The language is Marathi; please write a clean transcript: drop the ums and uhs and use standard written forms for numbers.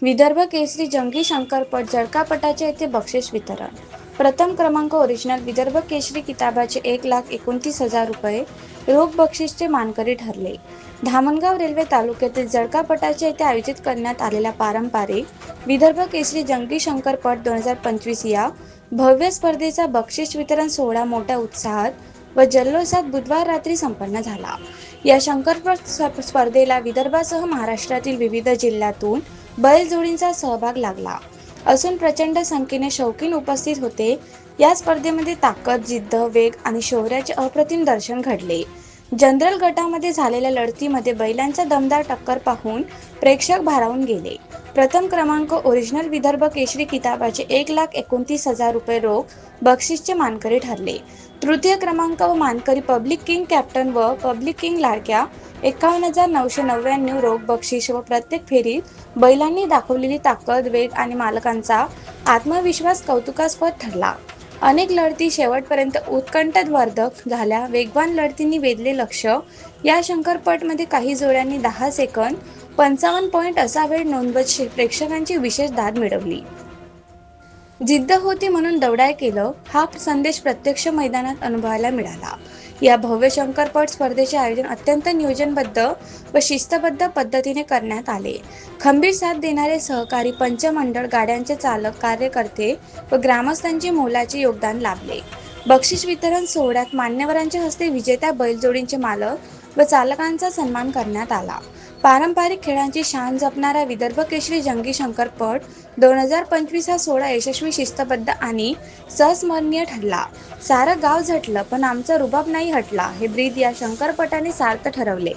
विदर्भ केसरी जंगी शंकरपट जळकापटाचे येथे बक्षीस वितरण. प्रथम क्रमांक ओरिजिनल विदर्भ केसरी किताबाचे 1,29,000 रुपये रोख बक्षीसचे मानकरी ठरले. धामणगाव रेल्वे तालुक्यातील जळकापटाचे येथे आयोजित करण्यात आलेल्या पारंपरिक विदर्भ केसरी जंगी शंकरपट 2025 या भव्य स्पर्धेचा बक्षीस वितरण सोहळा मोठ्या उत्साहात व जल्लोषात बुधवार रात्री संपन्न झाला. या शंकरपट स्पर्धेला विदर्भासह महाराष्ट्रातील विविध जिल्ह्यातून बैलजोडींचा सहभाग लागला असून प्रचंड संख्येने शौकीन उपस्थित होते. या स्पर्धेमध्ये ताकद, जिद्द, वेग आणि शौर्याचे अप्रतिम दर्शन घडले. जनरल गटामध्ये झालेल्या लढतीमध्ये बैलांचा दमदार टक्कर पाहून प्रेक्षक भारावून गेले. प्रथम क्रमांक ओरिजिनल विदर्भ केसरी किताबाचे 1,29,000 रुपये रोख बक्षीसचे मानकरी ठरले. तृतीय क्रमांक व मानकरी पब्लिक किंग कॅप्टन व पब्लिक किंग लाडक्या 51,999 रोख बक्षीस व प्रत्येक फेरीत बैलांनी दाखवलेली ताकद, वेग आणि मालकांचा आत्मविश्वास कौतुकास्पद ठरला. अनेक लढती शेवटपर्यंत उत्कंठावर्धक झाल्या. वेगवान लढतींनी वेधले लक्ष. या शंकरपटमध्ये काही जोड्यांनी 10 सेकंद 55 पॉईंट असा वेळ नोंदवत प्रेक्षकांची विशेष दाद मिळवली. जिद्द होती म्हणून दौडाय केलं, हा संदेश प्रत्यक्ष मैदानात अनुभवायला मिळाला. या भव्य शंकरपट स्पर्धेचे आयोजन अत्यंत नियोजनबद्ध व शिस्तबद्ध पद्धतीने करण्यात आले. खंबीर साथ देणारे सहकारी पंचमंडळ, गाड्यांचे चालक, कार्यकर्ते व ग्रामस्थांचे मोलाचे योगदान लाभले. बक्षीस वितरण सोहळ्यात मान्यवरांच्या हस्ते विजेत्या बैलजोडींचे मालक व चालकांचा सन्मान करण्यात आला. पारंपरिक खेळांची शान जपणारा विदर्भ केसरी जंगी शंकरपट 2025 हा सोहळा यशस्वी, शिस्तबद्ध आणि संस्मरणीय ठरला. सारं गाव झटलं पण आमचा रुबाब नाही हटला, हे ब्रीद या शंकरपटाने सार्थ ठरवले.